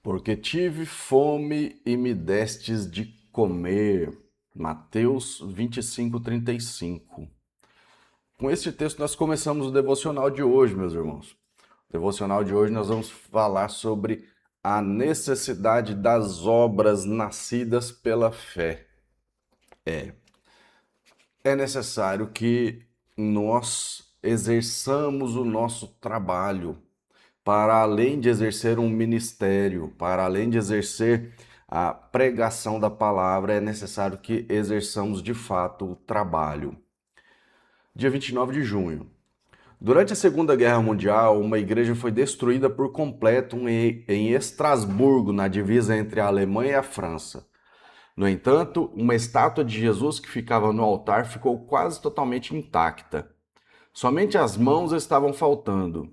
Porque tive fome e me destes de comer. Mateus 25:35. Com este texto nós começamos o devocional de hoje, meus irmãos. O devocional de hoje nós vamos falar sobre a necessidade das obras nascidas pela fé. É necessário que nós exerçamos o nosso trabalho para além de exercer um ministério, para além de exercer a pregação da palavra, é necessário que exerçamos de fato o trabalho. Dia 29 de junho. Durante a Segunda Guerra Mundial, uma igreja foi destruída por completo em Estrasburgo, na divisa entre a Alemanha e a França. No entanto, uma estátua de Jesus que ficava no altar ficou quase totalmente intacta. Somente as mãos estavam faltando.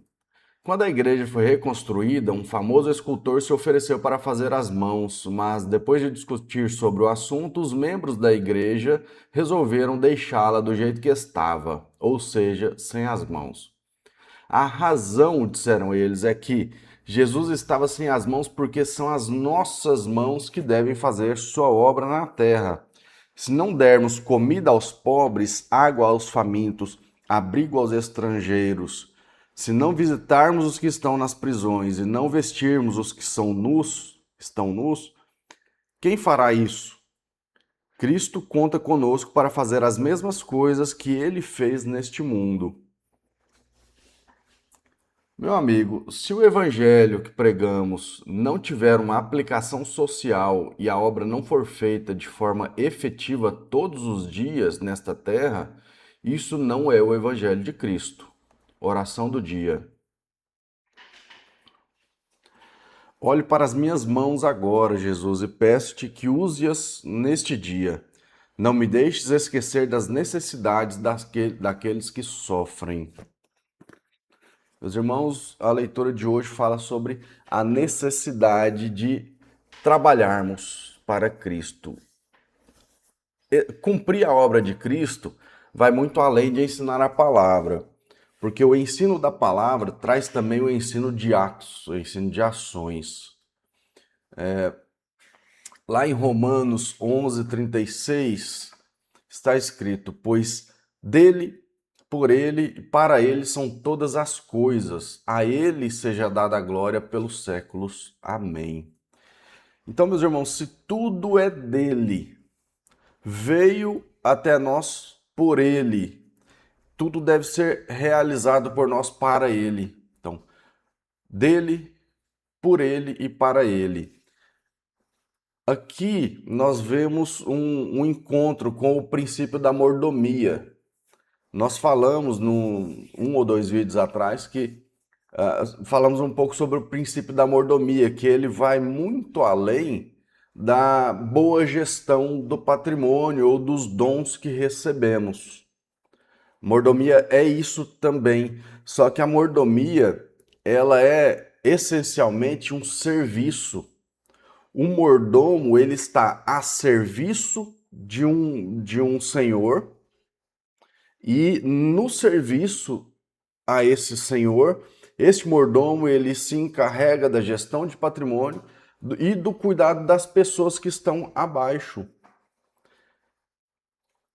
Quando a igreja foi reconstruída, um famoso escultor se ofereceu para fazer as mãos, mas depois de discutir sobre o assunto, os membros da igreja resolveram deixá-la do jeito que estava, ou seja, sem as mãos. A razão, disseram eles, é que Jesus estava sem as mãos porque são as nossas mãos que devem fazer sua obra na terra. Se não dermos comida aos pobres, água aos famintos, abrigo aos estrangeiros, se não visitarmos os que estão nas prisões e não vestirmos os que estão nus, quem fará isso? Cristo conta conosco para fazer as mesmas coisas que ele fez neste mundo. Meu amigo, se o evangelho que pregamos não tiver uma aplicação social e a obra não for feita de forma efetiva todos os dias nesta terra, isso não é o evangelho de Cristo. Oração do dia. Olhe para as minhas mãos agora, Jesus, e peço-te que use-as neste dia. Não me deixes esquecer das necessidades daqueles que sofrem. Meus irmãos, a leitura de hoje fala sobre a necessidade de trabalharmos para Cristo. Cumprir a obra de Cristo vai muito além de ensinar a palavra, porque o ensino da palavra traz também o ensino de atos, o ensino de ações. Lá em Romanos 11:36 está escrito: pois dele, por ele e para ele são todas as coisas, a ele seja dada a glória pelos séculos. Amém. Então, meus irmãos, se tudo é dele, veio até nós por ele, tudo deve ser realizado por nós para ele. Então, dele, por ele e para ele. Aqui nós vemos um encontro com o princípio da mordomia. Nós falamos num um ou dois vídeos atrás que falamos um pouco sobre o princípio da mordomia, que ele vai muito além da boa gestão do patrimônio ou dos dons que recebemos. Mordomia é isso também, só que a mordomia, ela é essencialmente um serviço. O mordomo, ele está a serviço de um senhor e no serviço a esse senhor, este mordomo, ele se encarrega da gestão de patrimônio e do cuidado das pessoas que estão abaixo.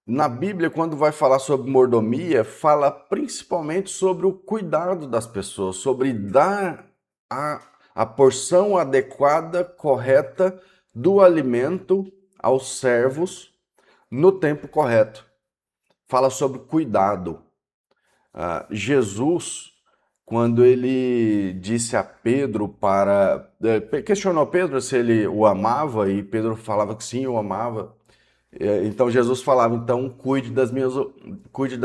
Na Bíblia, quando vai falar sobre mordomia, fala principalmente sobre o cuidado das pessoas, sobre dar a porção adequada, correta do alimento aos servos no tempo correto. Fala sobre cuidado. Jesus, quando ele disse a Pedro questionou Pedro se ele o amava, e Pedro falava que sim, o amava. Então Jesus falava, então cuide das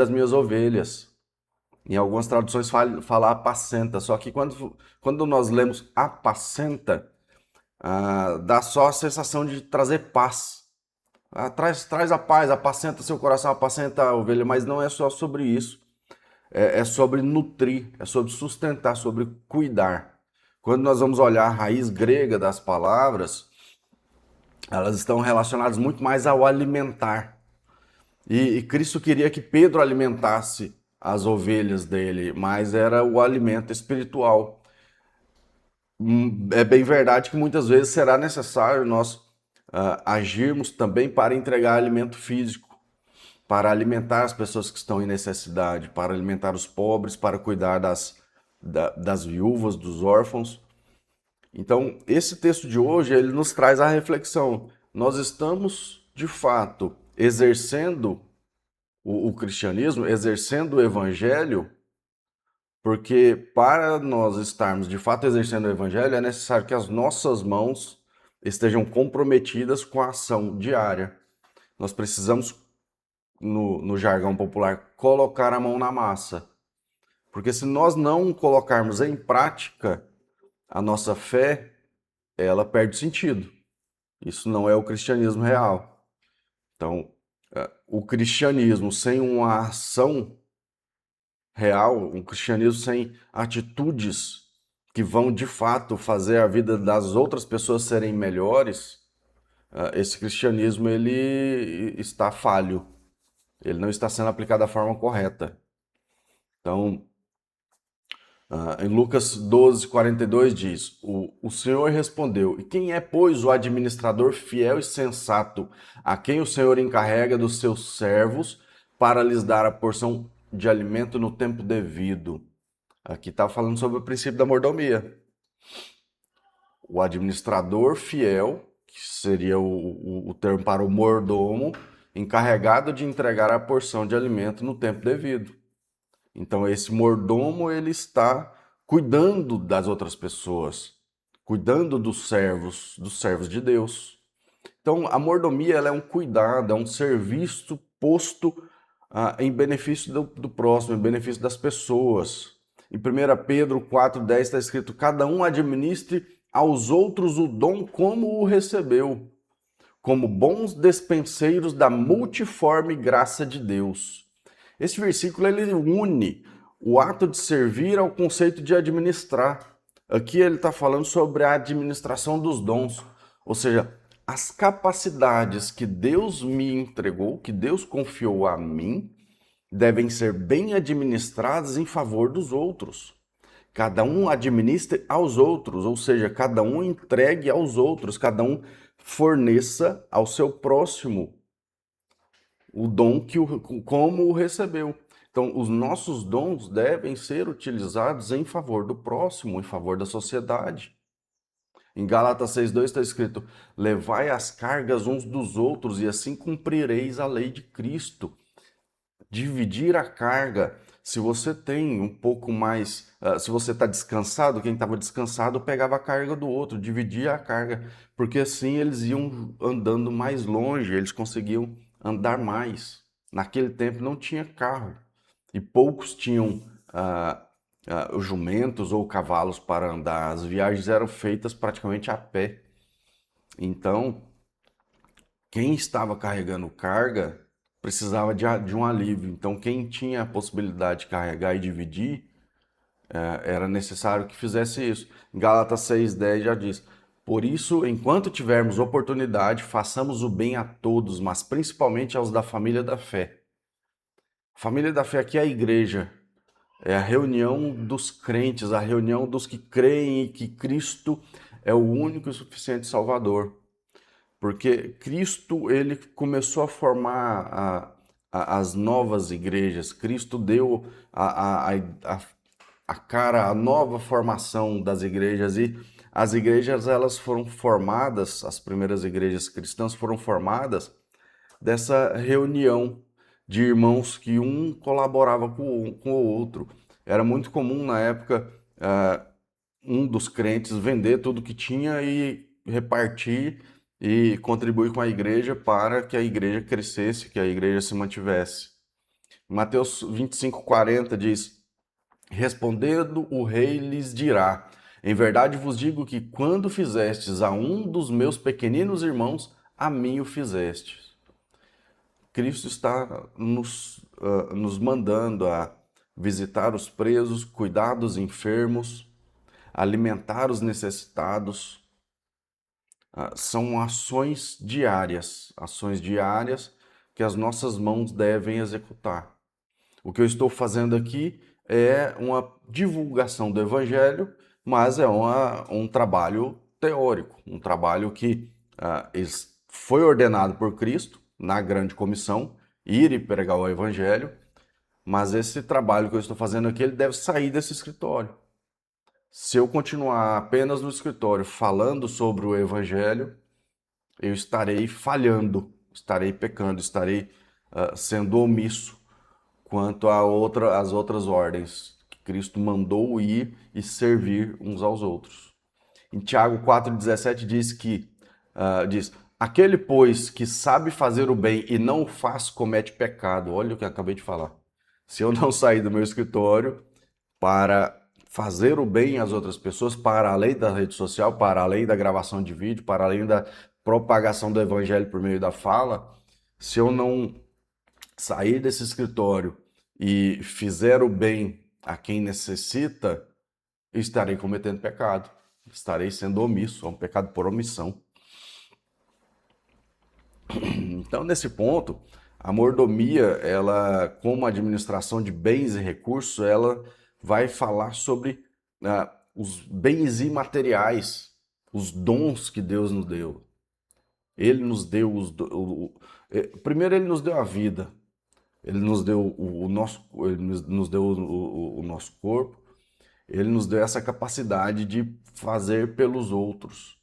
minhas ovelhas. Em algumas traduções fala apacenta, só que quando nós lemos apacenta, dá só a sensação de trazer paz. Traz a paz, apacenta seu coração, apacenta a ovelha, mas não é só sobre isso. É sobre nutrir, é sobre sustentar, sobre cuidar. Quando nós vamos olhar a raiz grega das palavras, elas estão relacionadas muito mais ao alimentar. E Cristo queria que Pedro alimentasse as ovelhas dele, mas era o alimento espiritual. É bem verdade que muitas vezes será necessário nós agirmos também para entregar alimento físico, para alimentar as pessoas que estão em necessidade, para alimentar os pobres, para cuidar das viúvas, dos órfãos. Então, esse texto de hoje, ele nos traz a reflexão. Nós estamos, de fato, exercendo o cristianismo, exercendo o evangelho, porque para nós estarmos, de fato, exercendo o evangelho, é necessário que as nossas mãos estejam comprometidas com a ação diária. Nós precisamos, no jargão popular, colocar a mão na massa. Porque se nós não colocarmos em prática a nossa fé, ela perde sentido. Isso não é o cristianismo real. Então, o cristianismo sem uma ação real, um cristianismo sem atitudes que vão de fato fazer a vida das outras pessoas serem melhores, esse cristianismo ele está falho. Ele não está sendo aplicado da forma correta. Então, em Lucas 12:42 diz: o Senhor respondeu: E quem é, pois, o administrador fiel e sensato, a quem o Senhor encarrega dos seus servos para lhes dar a porção de alimento no tempo devido? Aqui está falando sobre o princípio da mordomia. O administrador fiel, que seria o termo para o mordomo, encarregado de entregar a porção de alimento no tempo devido. Então esse mordomo ele está cuidando das outras pessoas, cuidando dos servos de Deus. Então a mordomia ela é um cuidado, é um serviço posto em benefício do próximo, em benefício das pessoas. Em 1 Pedro 4,10 está escrito: cada um administre aos outros o dom como o recebeu, como bons despenseiros da multiforme graça de Deus. Esse versículo ele une o ato de servir ao conceito de administrar. Aqui ele está falando sobre a administração dos dons, ou seja, as capacidades que Deus me entregou, que Deus confiou a mim, devem ser bem administradas em favor dos outros. Cada um administre aos outros, ou seja, cada um entregue aos outros, cada um forneça ao seu próximo o dom como o recebeu. Então, os nossos dons devem ser utilizados em favor do próximo, em favor da sociedade. Em Gálatas 6,2 está escrito: levai as cargas uns dos outros e assim cumprireis a lei de Cristo. Dividir a carga. Se você tem um pouco mais, se você está descansado, quem estava descansado pegava a carga do outro, dividia a carga, porque assim eles iam andando mais longe, eles conseguiam andar mais. Naquele tempo não tinha carro e poucos tinham jumentos ou cavalos para andar. As viagens eram feitas praticamente a pé. Então, quem estava carregando carga precisava de um alívio. Então, quem tinha a possibilidade de carregar e dividir, era necessário que fizesse isso. Em Gálatas 6,10 já diz: por isso, enquanto tivermos oportunidade, façamos o bem a todos, mas principalmente aos da família da fé. A família da fé aqui é a igreja, é a reunião dos crentes, a reunião dos que creem que Cristo é o único e suficiente Salvador. Porque Cristo ele começou a formar as novas igrejas, Cristo deu a cara, a nova formação das igrejas, e as igrejas elas foram formadas, as primeiras igrejas cristãs foram formadas dessa reunião de irmãos que um colaborava com o outro. Era muito comum na época um dos crentes vender tudo que tinha e repartir e contribuir com a igreja para que a igreja crescesse, que a igreja se mantivesse. Mateus 25:40 diz: respondendo o rei lhes dirá: em verdade vos digo que quando fizestes a um dos meus pequeninos irmãos, a mim o fizestes. Cristo está nos mandando a visitar os presos, cuidar dos enfermos, alimentar os necessitados. São ações diárias que as nossas mãos devem executar. O que eu estou fazendo aqui é uma divulgação do Evangelho mas é um trabalho teórico, um trabalho que foi ordenado por Cristo na grande comissão, ir e pregar o evangelho, mas esse trabalho que eu estou fazendo aqui, ele deve sair desse escritório. Se eu continuar apenas no escritório falando sobre o evangelho, eu estarei falhando, estarei pecando, estarei sendo omisso quanto às outras ordens que Cristo mandou ir e servir uns aos outros. Em Tiago 4,17 diz, aquele, pois, que sabe fazer o bem e não o faz, comete pecado. Olha o que eu acabei de falar. Se eu não sair do meu escritório para fazer o bem às outras pessoas, para além da rede social, para além da gravação de vídeo, para além da propagação do evangelho por meio da fala, se eu não sair desse escritório e fizer o bem a quem necessita, estarei cometendo pecado. Estarei sendo omisso, é um pecado por omissão. Então, nesse ponto, a mordomia, ela, como administração de bens e recursos, ela vai falar sobre os bens imateriais, os dons que Deus nos deu. Ele nos deu primeiro ele nos deu a vida, ele nos deu o nosso, ele nos deu o nosso corpo, ele nos deu essa capacidade de fazer pelos outros,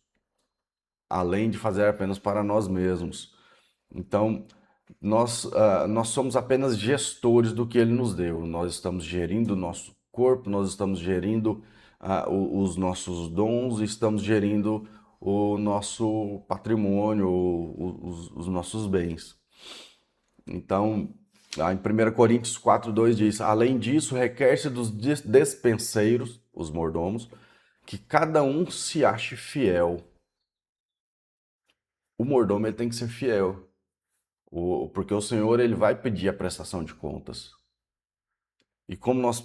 além de fazer apenas para nós mesmos. Então, nós somos apenas gestores do que ele nos deu. Nós estamos gerindo o nosso corpo, nós estamos gerindo os nossos dons, estamos gerindo o nosso patrimônio, os nossos bens. Então, em 1 Coríntios 4,2 diz: além disso, requer-se dos despenseiros, os mordomos, que cada um se ache fiel. O mordomo ele tem que ser fiel, porque o Senhor ele vai pedir a prestação de contas. E como nós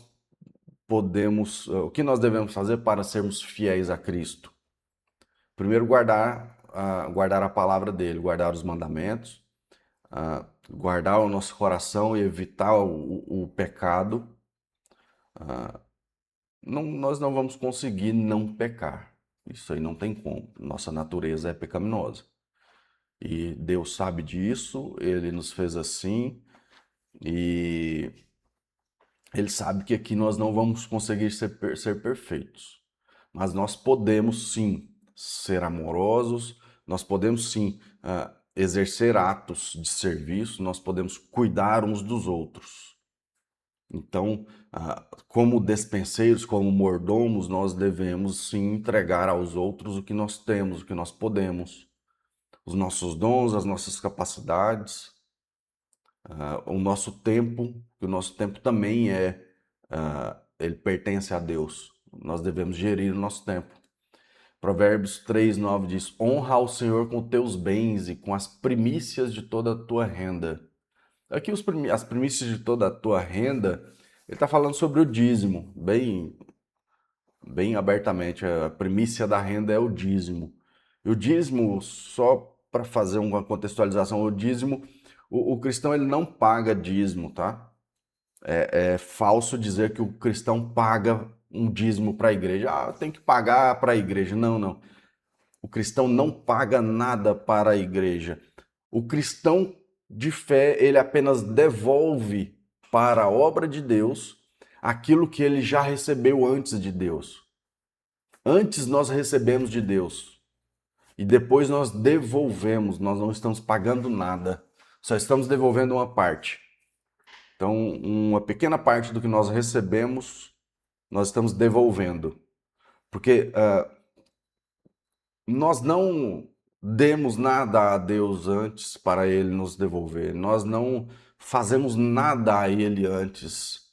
podemos, o que nós devemos fazer para sermos fiéis a Cristo? Primeiro, guardar a palavra dele, guardar os mandamentos, guardar o nosso coração e evitar o pecado. Nós não vamos conseguir não pecar. Isso aí não tem como. Nossa natureza é pecaminosa. E Deus sabe disso, Ele nos fez assim, e Ele sabe que aqui nós não vamos conseguir ser perfeitos. Mas nós podemos sim ser amorosos, nós podemos sim exercer atos de serviço, nós podemos cuidar uns dos outros. Então, como despenseiros, como mordomos, nós devemos sim entregar aos outros o que nós temos, o que nós podemos, os nossos dons, as nossas capacidades, o nosso tempo, que o nosso tempo também ele pertence a Deus. Nós devemos gerir o nosso tempo. Provérbios 3,9 diz: honra ao Senhor com teus bens e com as primícias de toda a tua renda. Aqui as primícias de toda a tua renda, ele está falando sobre o dízimo, bem abertamente. A primícia da renda é o dízimo. E o dízimo, só para fazer uma contextualização, o dízimo, o cristão ele não paga dízimo, tá? É falso dizer que o cristão paga um dízimo para a igreja. Tem que pagar para a igreja. Não, não. O cristão não paga nada para a igreja. O cristão de fé, ele apenas devolve para a obra de Deus aquilo que ele já recebeu antes de Deus. Antes nós recebemos de Deus e depois nós devolvemos, nós não estamos pagando nada, só estamos devolvendo uma parte. Então, uma pequena parte do que nós recebemos, nós estamos devolvendo. Porque nós não demos nada a Deus antes para Ele nos devolver. Nós não fazemos nada a Ele antes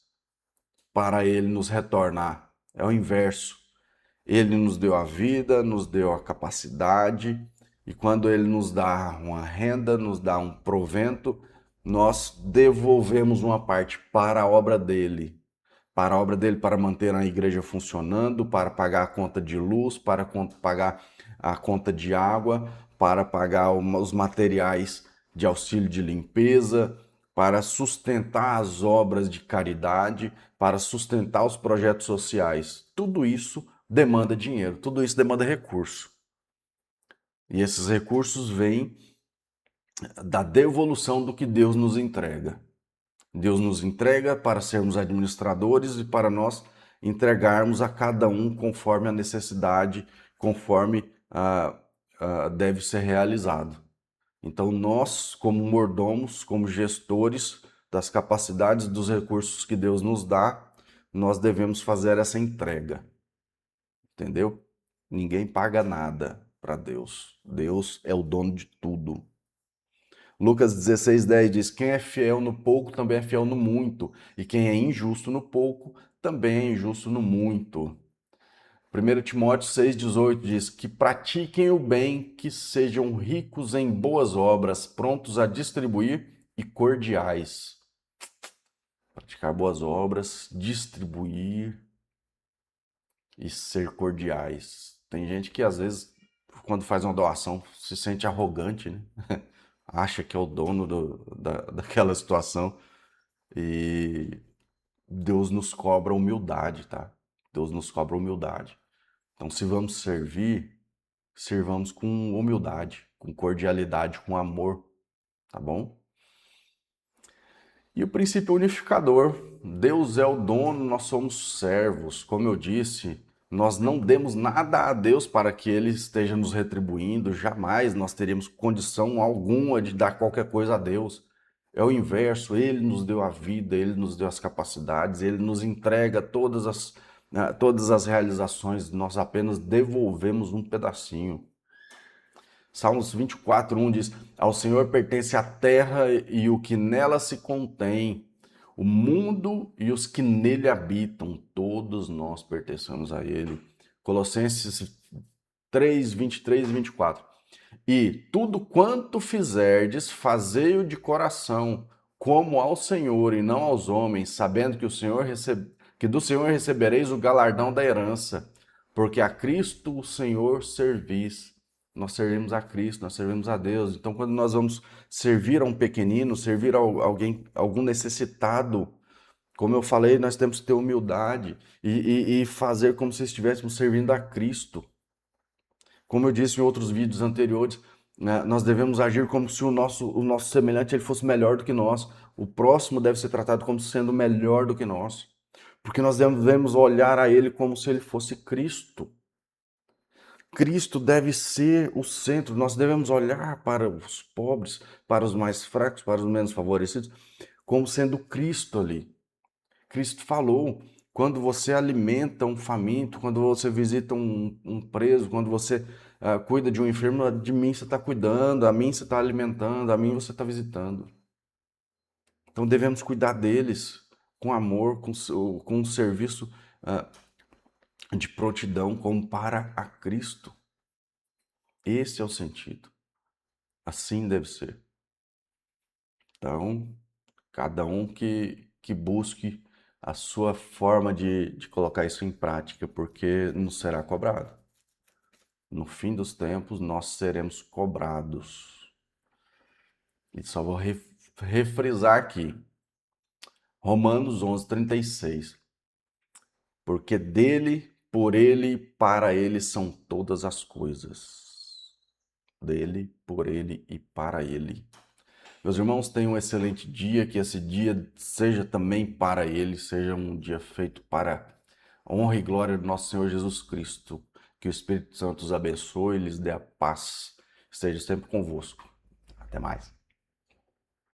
para Ele nos retornar. É o inverso. Ele nos deu a vida, nos deu a capacidade, e quando Ele nos dá uma renda, nos dá um provento, nós devolvemos uma parte para a obra dele. Para a obra dele, para manter a igreja funcionando, para pagar a conta de luz, para pagar a conta de água, para pagar os materiais de auxílio de limpeza, para sustentar as obras de caridade, para sustentar os projetos sociais. Tudo isso demanda dinheiro, tudo isso demanda recurso. E esses recursos vêm da devolução do que Deus nos entrega. Deus nos entrega para sermos administradores e para nós entregarmos a cada um conforme a necessidade, conforme deve ser realizado. Então, nós, como mordomos, como gestores das capacidades dos recursos que Deus nos dá, nós devemos fazer essa entrega. Entendeu? Ninguém paga nada para Deus. Deus é o dono de tudo. Lucas 16:10 diz: quem é fiel no pouco também é fiel no muito, e quem é injusto no pouco também é injusto no muito. 1 Timóteo 6,18 diz: que pratiquem o bem, que sejam ricos em boas obras, prontos a distribuir e cordiais. Praticar boas obras, distribuir e ser cordiais. Tem gente que às vezes, quando faz uma doação, se sente arrogante, né? Acha que é o dono daquela situação. E Deus nos cobra humildade, tá? Deus nos cobra humildade. Então, se vamos servir, sirvamos com humildade, com cordialidade, com amor, tá bom? E o princípio unificador: Deus é o dono, nós somos servos. Como eu disse, nós não demos nada a Deus para que Ele esteja nos retribuindo, jamais nós teríamos condição alguma de dar qualquer coisa a Deus. É o inverso, Ele nos deu a vida, Ele nos deu as capacidades, Ele nos entrega todas as realizações, nós apenas devolvemos um pedacinho. Salmos 24:1 diz: ao Senhor pertence a terra e o que nela se contém, o mundo e os que nele habitam, todos nós pertencemos a Ele. Colossenses 3:23 e 24. E tudo quanto fizerdes, fazei-o de coração, como ao Senhor e não aos homens, sabendo que do Senhor recebereis o galardão da herança, porque a Cristo o Senhor servis. Nós servimos a Cristo, nós servimos a Deus. Então, quando nós vamos servir a um pequenino, servir a algum necessitado, como eu falei, nós temos que ter humildade e fazer como se estivéssemos servindo a Cristo. Como eu disse em outros vídeos anteriores, né, nós devemos agir como se o nosso semelhante ele fosse melhor do que nós. O próximo deve ser tratado como sendo melhor do que nós. Porque nós devemos olhar a ele como se ele fosse Cristo. Cristo deve ser o centro. Nós devemos olhar para os pobres, para os mais fracos, para os menos favorecidos, como sendo Cristo ali. Cristo falou: quando você alimenta um faminto, quando você visita um preso, quando você cuida de um enfermo, de mim você está cuidando, a mim você está alimentando, a mim você está visitando. Então devemos cuidar deles com amor, com um serviço de prontidão, como para a Cristo. Esse é o sentido. Assim deve ser. Então, cada um que busque a sua forma de colocar isso em prática, porque nos será cobrado. No fim dos tempos, nós seremos cobrados. E só vou refrisar aqui. Romanos 11:36. Porque dele, por ele, para ele são todas as coisas. Dele, por ele e para ele. Meus irmãos, tenham um excelente dia, que esse dia seja também para ele, seja um dia feito para a honra e glória do nosso Senhor Jesus Cristo. Que o Espírito Santo os abençoe e lhes dê a paz. Esteja sempre convosco. Até mais.